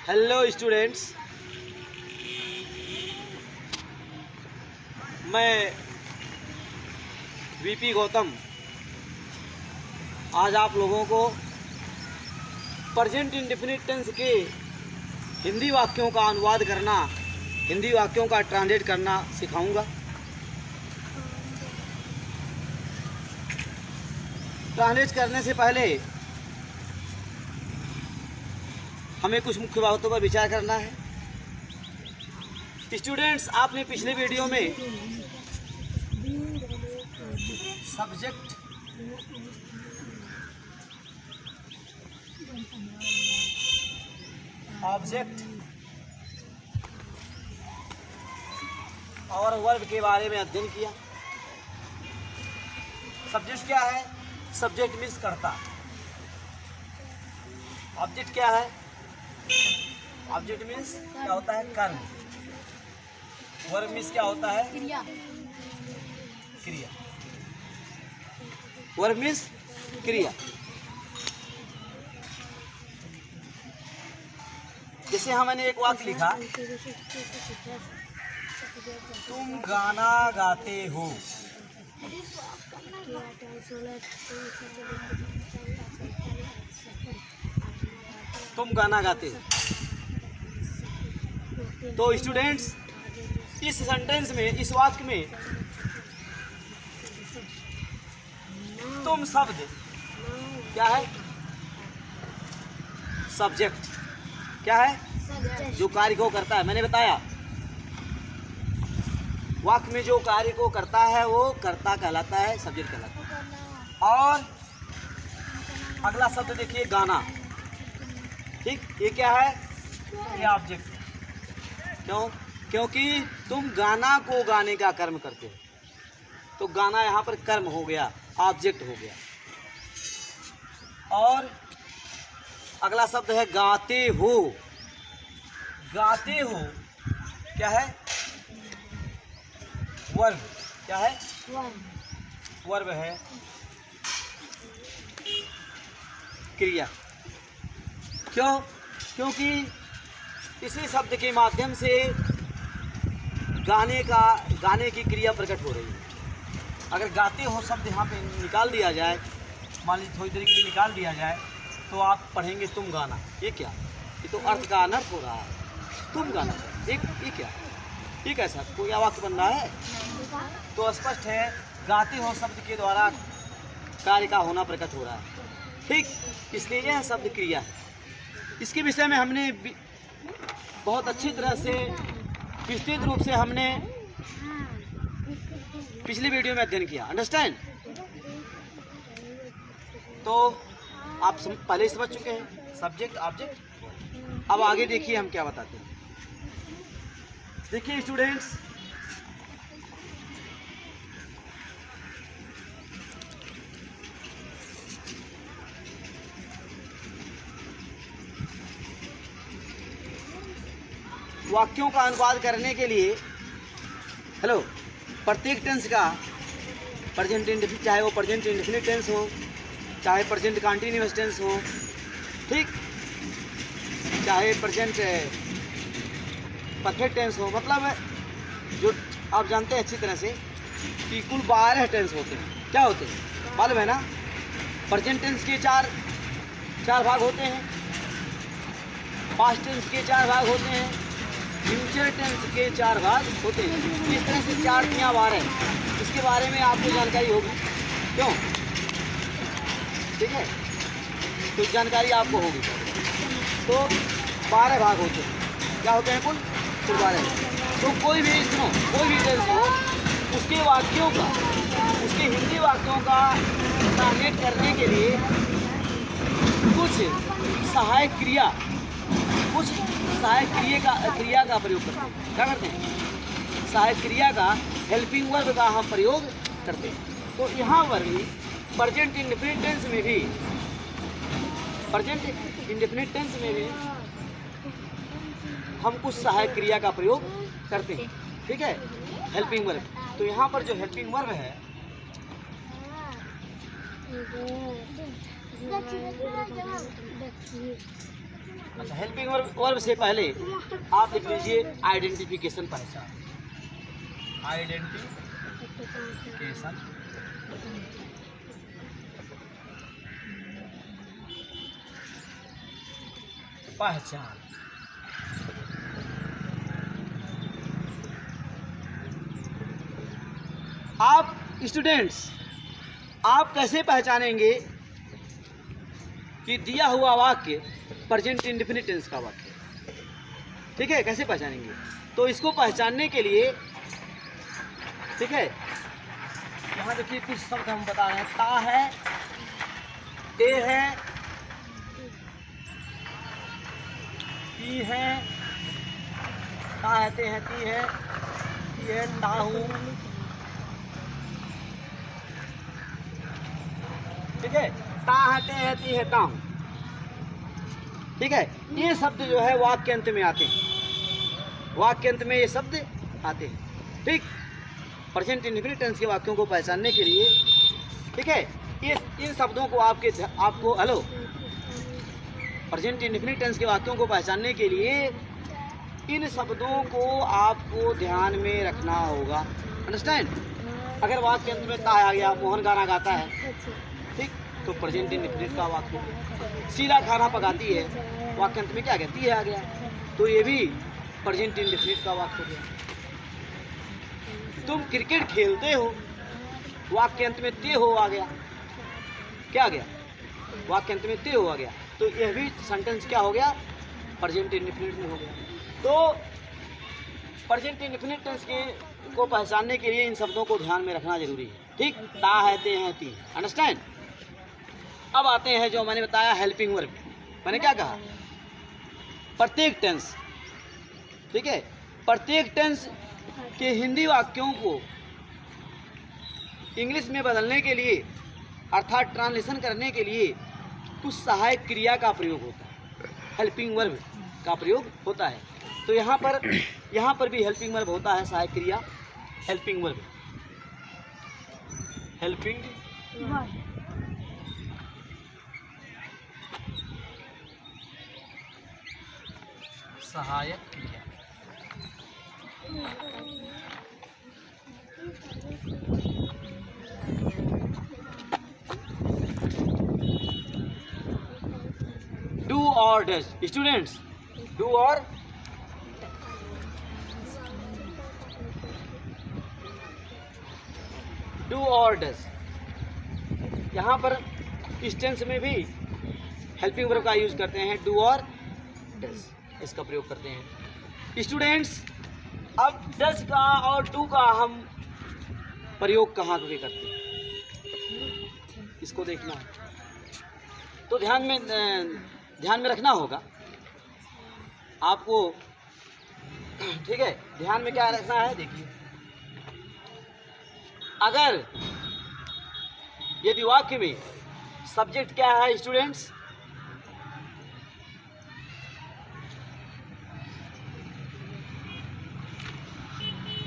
Hello students, मैं VP Gautam आज आप लोगों को प्रेजेंट इंडेफिनिट टेंस के हिंदी वाक्यों का अनुवाद करना, हिंदी वाक्यों का ट्रांसलेट करना सिखाऊंगा। ट्रांसलेट करने से पहले हमें कुछ मुख्य बातों पर विचार करना है। स्टूडेंट्स, आपने पिछले वीडियो में सब्जेक्ट, ऑब्जेक्ट और वर्ब के बारे में अध्ययन किया। सब्जेक्ट क्या है? सब्जेक्ट मीन्स कर्ता। ऑब्जेक्ट क्या है? ऑब्जेक्ट मीन्स क्या होता है? कर्म। वर्ब मीन्स क्या होता है? क्रिया। क्रिया। वर्ब मीन्स क्रिया। जैसे हमने एक वाक्य लिखा, तुम गाना गाते हो। तुम गाना गाते हो। तो स्टूडेंट्स, इस सेंटेंस में, इस वाक्य में तुम शब्द क्या है? सब्जेक्ट। क्या है? जो कार्य को करता है। मैंने बताया वाक्य में जो कार्य को करता है वो कर्ता कहलाता है, सब्जेक्ट कहलाता है। और अगला शब्द देखिए, गाना। ठीक, ये क्या है? ये ऑब्जेक्ट है। क्यों? क्योंकि तुम गाना को गाने का कर्म करते हो, तो गाना यहाँ पर कर्म हो गया, ऑब्जेक्ट हो गया। और अगला शब्द है गाते हो। गाते हो क्या है? वर्ब। क्या है? वर्ब है, क्रिया। क्यों? क्योंकि इसी शब्द के माध्यम से गाने की क्रिया प्रकट हो रही है। अगर गाते हो शब्द यहाँ पे निकाल दिया जाए, मान लीजिए थोड़ी देर के लिए निकाल दिया जाए, तो आप पढ़ेंगे तुम गाना। ये क्या? ये तो अर्थ का अनर्थ हो रहा है। तुम गाना, ये क्या? ये कैसा कोई वाक्य बन रहा है? तो स्पष्ट है, गाते हो शब्द के द्वारा कार्य का होना प्रकट हो रहा है। ठीक, इसलिए यह शब्द क्रिया है। इसके विषय में हमने बहुत अच्छी तरह से, विस्तृत रूप से हमने पिछली वीडियो में अध्ययन किया। अंडरस्टैंड? तो आप पहले ही समझ चुके हैं सब्जेक्ट, ऑब्जेक्ट। अब आगे देखिए हम क्या बताते हैं। देखिए स्टूडेंट्स, वाक्यों का अनुवाद करने के लिए प्रत्येक टेंस का प्रेजेंट इंडेफिनिट, चाहे वो प्रेजेंट इंडेफिनिट टेंस हो, चाहे प्रेजेंट कंटीन्यूअस टेंस हो, ठीक, चाहे प्रेजेंट परफेक्ट टेंस हो, मतलब जो आप जानते हैं अच्छी तरह से कि कुल 12 टेंस होते हैं। क्या होते हैं? मालूम है ना? प्रेजेंट टेंस के चार भाग होते हैं, पास्ट टेंस के 4 भाग होते हैं, फ्यूचर टेंस के 4 भाग होते हैं। इस तरह से 4 या 12, इसके बारे में आपको जानकारी होगी। क्यों? ठीक है, तो जानकारी आपको होगी। तो 12 भाग होते हैं। क्या होते हैं? कुल 12। तो कोई भी टेंस हो, उसके वाक्यों का, उसके हिंदी वाक्यों का ट्रांसलेट करने के लिए कुछ सहायक क्रिया का प्रयोग करते हैं। क्या करते हैं? सहायक क्रिया का, हेल्पिंग वर्ब का हम प्रयोग करते हैं। तो यहाँ पर भी प्रेजेंट इंडेफिनिट टेंस में भी हम कुछ सहायक क्रिया का प्रयोग करते हैं। ठीक है, हेल्पिंग वर्ब। तो यहाँ पर जो हेल्पिंग वर्ब है अच्छा, हेल्पिंग वर्ब से पहले आप लिख लीजिए आइडेंटिफिकेशन, पहचान। आइडेंटिफिकेशन, पहचान। आप स्टूडेंट्स, आप कैसे पहचानेंगे कि दिया हुआ वाक्य प्रेजेंट इंडेफिनिट टेंस का वाक्य? ठीक है, कैसे पहचानेंगे? तो इसको पहचानने के लिए, ठीक है, यहाँ देखिए कुछ शब्द हम बता रहे हैं। ता है, ते है, ती है, ता है, ते है, ती है, ता हूँ। ठीक है, ता है, ते है, ती है, ता हूँ। ठीक है, ये शब्द जो है वाक्य अंत में आते हैं, वाक्य अंत में ये शब्द आते हैं। ठीक, प्रेजेंट इंडेफिनिट टेंस के वाक्यों को पहचानने के लिए, ठीक है, इन शब्दों को आपको हेलो, प्रेजेंट इंडेफिनिट टेंस के वाक्यों को पहचानने के लिए इन शब्दों को आपको ध्यान में रखना होगा। अंडरस्टैंड? अगर वाक्य अंत में ता आ गया, मोहन गाना गाता है, ठीक, तो प्रेजेंट इंडेफिनिट का वाक्य। शीला खाना पकाती है, वाक्य अंत में क्या कहती है आ गया, तो ये भी प्रेजेंट इंडेफिनिट का वाक्य हो गया। तुम क्रिकेट खेलते हो, वाक्य अंत में ते हो आ गया, क्या आ गया, वाक्य अंत में ते हो आ गया, तो यह भी सेंटेंस क्या हो गया, प्रेजेंट इंडेफिनिट में हो गया। तो प्रेजेंट इंडेफिनिट टेंस को पहचानने के लिए इन शब्दों को ध्यान में रखना जरूरी है। ठीक, ता है, ते हैं, ती। अंडरस्टैंड? अब आते हैं जो मैंने बताया हेल्पिंग वर्ब। मैंने क्या कहा, प्रत्येक टेंस, ठीक है, प्रत्येक टेंस के हिंदी वाक्यों को इंग्लिश में बदलने के लिए, अर्थात ट्रांसलेशन करने के लिए कुछ सहायक क्रिया का प्रयोग होता है, हेल्पिंग वर्ब का प्रयोग होता है। तो यहाँ पर भी हेल्पिंग वर्ब होता है, सहायक क्रिया, हेल्पिंग वर्ब, हेल्पिंग सहायक क्रिया। डू और डज, स्टूडेंट्स, डू और डज, यहाँ पर इस टेंस में भी हेल्पिंग वर्ब का यूज करते हैं, डू और डज, इसका प्रयोग करते हैं। स्टूडेंट्स, अब डज का और डू का हम प्रयोग कहाँ पे करते हैं, इसको देखना है। तो ध्यान में रखना होगा आपको। ठीक है, ध्यान में क्या रखना है, देखिए, अगर यदि वाक्य में सब्जेक्ट क्या है स्टूडेंट्स,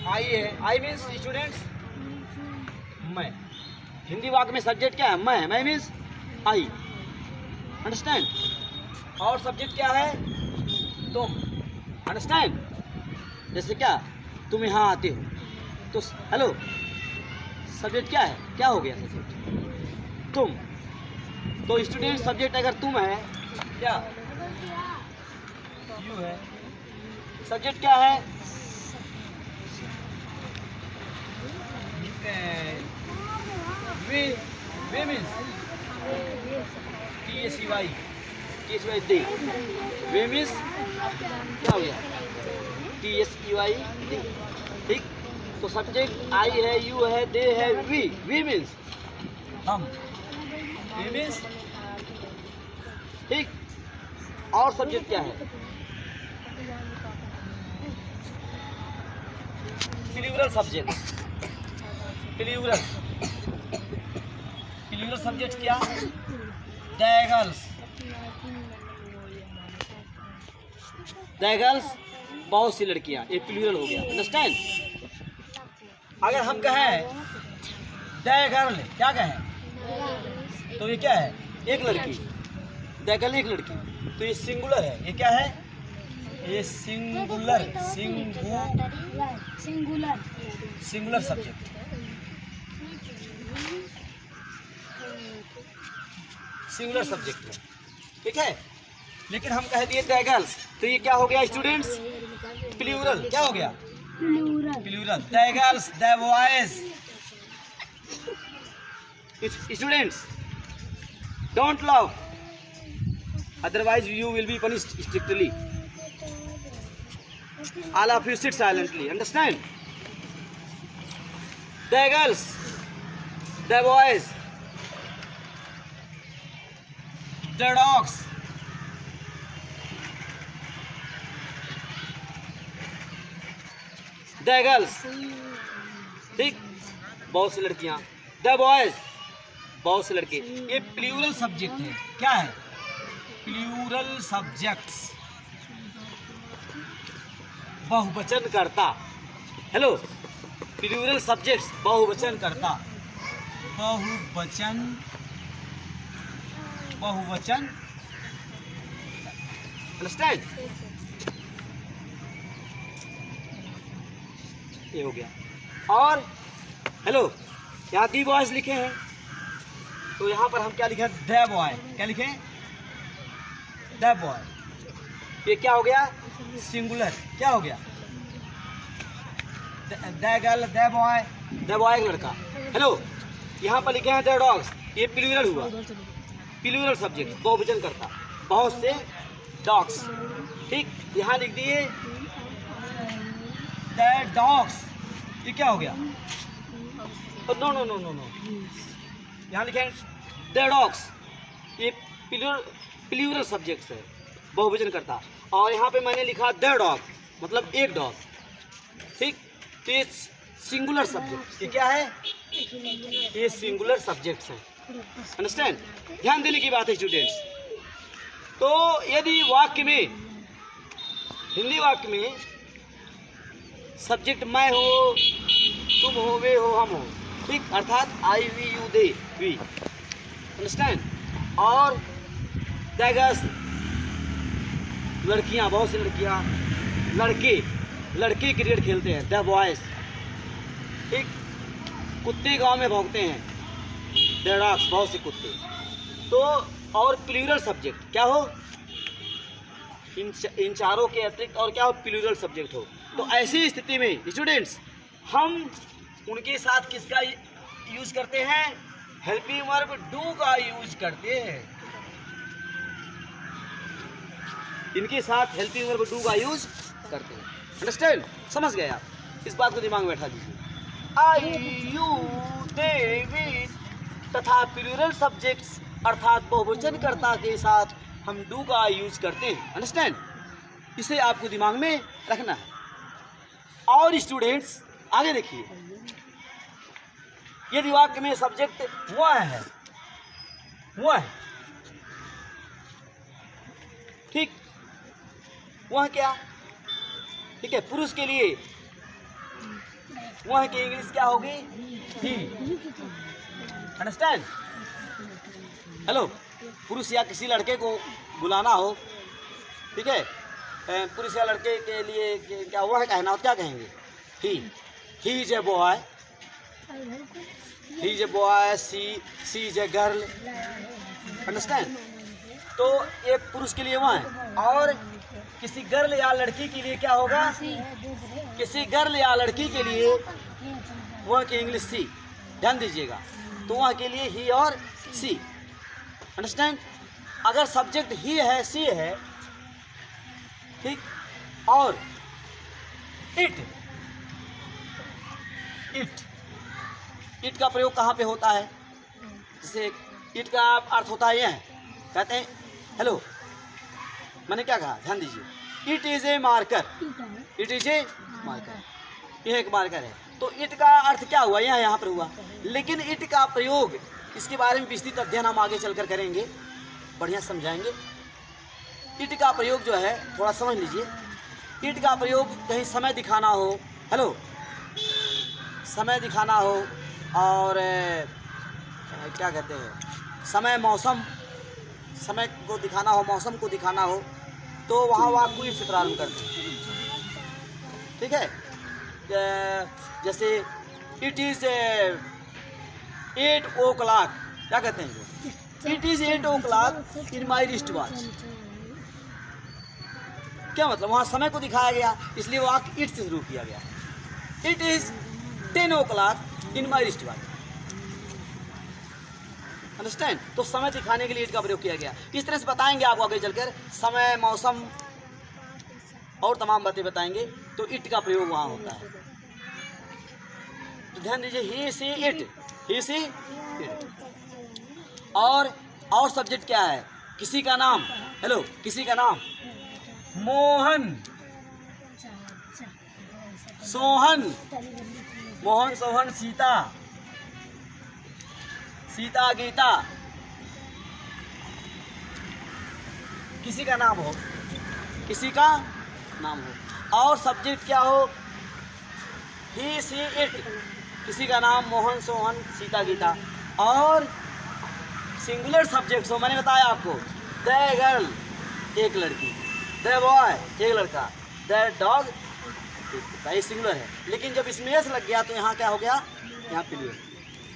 आई है, आई मीन्स स्टूडेंट्स मैं। हिंदी वाक्य में सब्जेक्ट क्या है, मैं मीन्स आई। अंडरस्टैंड? और सब्जेक्ट क्या है, तुम। अंडरस्टैंड? जैसे क्या, तुम यहाँ आते हो, तो हेलो, सब्जेक्ट क्या है, क्या हो गया सब्जेक्ट, तुम। तो स्टूडेंट सब्जेक्ट अगर तुम है, क्या, यू है। सब्जेक्ट क्या है, वे मीन्स TSEY, दे। वे मीन्स क्या हो गया, TSEY, दे। ठीक, तो सब्जेक्ट आई है, यू है, दे है, वी मीन्स हम, वी मीन्स। ठीक, और सब्जेक्ट क्या है, प्लूरल सब्जेक्ट, प्लूरल सब्जेक्ट क्या, दैगर्ल्स, बहुत सी लड़कियां, ये प्लूरल हो गया। अंडरस्टैंड? अगर हम कहें दैगर्ल, क्या कहें, तो ये क्या है, एक लड़की, द गर्ल एक लड़की, तो ये सिंगुलर है। ये क्या है? ये singular singular subject, singular subject है, ठीक है। लेकिन हम कह दिए द गर्ल्स, तो ये क्या हो गया स्टूडेंट्स? प्लूरल। क्या हो गया? Plural. The girls, the boys. Students, don't laugh, otherwise you will be punished strictly. All of you sit silently. Understand? The girls, the boys, the dogs, the girls, ठीक, बहुत सी लड़कियां, the boys, बहुत से लड़के। ये प्लूरल सब्जेक्ट है। क्या है? प्लूरल सब्जेक्ट्स, बहुवचन करता। हेलो, प्लूरल सब्जेक्ट्स, बहुवचन करता, बहुवचन, बहुवचन। अंडरस्टैंड? ये हो गया। और हेलो, यहाँ दी बॉयज लिखे हैं, तो यहाँ पर हम क्या लिखे? The boy. क्या लिखे? The boy. ये क्या हो गया? सिंगुलर। क्या हो गया? The girl, the boy, the boy एक लड़का। हेलो, यहाँ पर लिखे हैं द डॉग्स, ये प्लूरल हुआ, प्लूरल सब्जेक्ट, बहुवचन करता, बहुत से डॉग्स, ठीक। यहाँ लिख दिए द डॉग्स, ये क्या हो गया? No no no no no, यहाँ लिखे द डॉग्स, ये प्लूरल सब्जेक्ट है, बहुवचन करता। और यहाँ पे मैंने लिखा द डॉग, मतलब एक डॉग, ठीक। तो ये सिंगुलर सब्जेक्ट, ये क्या है? ये सिंगुलर सब्जेक्ट्स हैं। अंडरस्टैंड? ध्यान देने की बात है स्टूडेंट्स। तो यदि वाक्य में, हिंदी वाक्य में सब्जेक्ट मैं हो, तुम हो, वे हो, हम हो, ठीक, अर्थात I, we, you, they, we. Understand? और द गर्ल्स, लड़कियां, बहुत सी लड़कियां, लड़के, लड़के क्रिकेट खेलते हैं, द बॉयज, ठीक। कुत्ते गांव में भौंकते हैं, द डॉग्स, बहुत से कुत्ते। तो और प्लूरल सब्जेक्ट क्या हो? इन चारों के अतिरिक्त और क्या हो? प्लूरल सब्जेक्ट हो। तो ऐसी स्थिति में स्टूडेंट्स, हम उनके साथ किसका यूज करते हैं? हेल्पिंग वर्ब डू का यूज करते हैं। इनके साथ हेल्पिंग वर्ब डू का यूज करते हैं। अंडरस्टैंड? समझ गए आप? इस बात को दिमाग में बैठा दीजिए। आई, यू, दे, वी तथा प्लूरल सब्जेक्ट्स अर्थात बहुवचनकर्ता के साथ हम डू का यूज करते हैं। अंडरस्टैंड? इसे आपको दिमाग में रखना है। और स्टूडेंट्स आगे देखिए, यदि वाक्य में सब्जेक्ट वह है, वह है, ठीक, वह क्या, ठीक है, पुरुष के लिए वह की इंग्लिश क्या होगी? ही। अंडरस्टैंड? हेलो, पुरुष या किसी लड़के को बुलाना हो, ठीक है, पुरुष या लड़के के लिए क्या वह कहना हो, क्या कहेंगे? He is a boy, he is a boy, she is a girl. Understand? तो ये पुरुष के लिए वह है, और किसी गर्ल या लड़की के लिए क्या होगा? किसी गर्ल या लड़की के लिए वह की इंग्लिश सी। ध्यान दीजिएगा, तो वह के लिए ही और सी। अंडरस्टैंड? अगर सब्जेक्ट ही है, सी है, ठीक, और इट का प्रयोग कहाँ पे होता है? जैसे इट का अर्थ होता है यह है, कहते हैं, हेलो, मैंने क्या कहा? ध्यान दीजिए, it is a marker, it is a marker, यह एक मार्कर है। तो इट का अर्थ क्या हुआ? यह यहाँ पर हुआ। लेकिन इट का प्रयोग, इसके बारे में विस्तृत अध्ययन हम आगे चलकर करेंगे, बढ़िया समझाएंगे। इट का प्रयोग जो है थोड़ा समझ लीजिए। इट का प्रयोग कहीं समय दिखाना हो, हेलो, समय दिखाना हो, और क्या कहते हैं, समय, मौसम, समय को दिखाना हो, मौसम को दिखाना हो, तो वहाँ वाक्य को इट से प्रारंभ करते हैं। ठीक है, जैसे इट इज़ 8 o'clock, क्या कहते हैं? It is 8 o'clock in my wrist watch. क्या मतलब? वहाँ समय को दिखाया गया, इसलिए वाक्य इट से शुरू किया गया। It is 10 o'clock in my wrist watch. Understand? तो समय दिखाने के लिए इट का प्रयोग किया गया। इस तरह से बताएंगे आपको आगे चलकर, समय, मौसम और तमाम बातें बताएंगे, तो इट का प्रयोग वहाँ होता है। तो ध्यान दीजिए, he see it, he see it. और सब्जेक्ट क्या है? किसी का नाम, हेलो, किसी का नाम मोहन, सोहन, मोहन, सोहन, सीता, सीता, गीता, किसी का नाम हो, किसी का नाम हो। और सब्जेक्ट क्या हो? ही सी इट, किसी का नाम मोहन, सोहन, सीता, गीता। और सिंगुलर सब्जेक्ट्स हो, मैंने बताया आपको, द गर्ल, एक लड़की, द बॉय, एक लड़का, द डॉग, ये सिंगुलर है। लेकिन जब इसमें एस लग गया तो यहाँ क्या हो गया? यहाँ प्लूरल।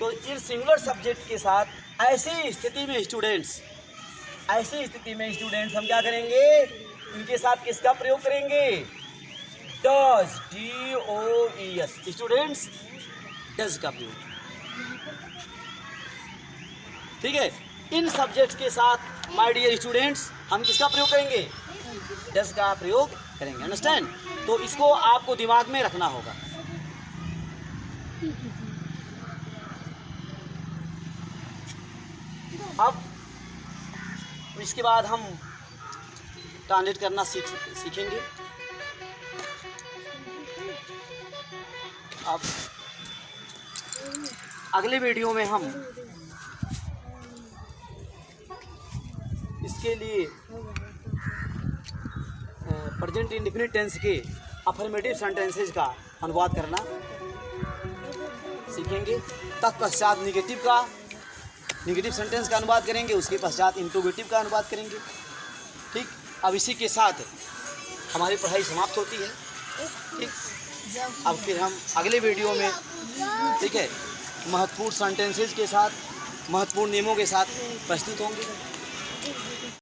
तो इन सिंगुलर सब्जेक्ट के साथ ऐसी स्थिति में स्टूडेंट्स हम क्या करेंगे? इनके साथ किसका प्रयोग करेंगे? डज, DOES, स्टूडेंट्स डज का प्रयोग। ठीक है, इन सब्जेक्ट्स के साथ माय डियर स्टूडेंट्स हम किसका प्रयोग करेंगे? डज का प्रयोग करेंगे। अंडरस्टैंड? तो इसको आपको दिमाग में रखना होगा। अब इसके बाद हम ट्रांसलेट करना सीखेंगे। अब अगले वीडियो में हम इसके लिए प्रेजेंट इंडेफिनिट टेंस के अफर्मेटिव सेंटेंसेज का अनुवाद करना सीखेंगे। तत्पश्चात निगेटिव सेंटेंस का अनुवाद करेंगे, उसके पश्चात इंट्रोगेटिव का अनुवाद करेंगे। ठीक, अब इसी के साथ हमारी पढ़ाई समाप्त होती है। ठीक, अब फिर हम अगले वीडियो में, ठीक है, महत्वपूर्ण सेंटेंसेज के साथ, महत्वपूर्ण नियमों के साथ प्रस्तुत होंगे।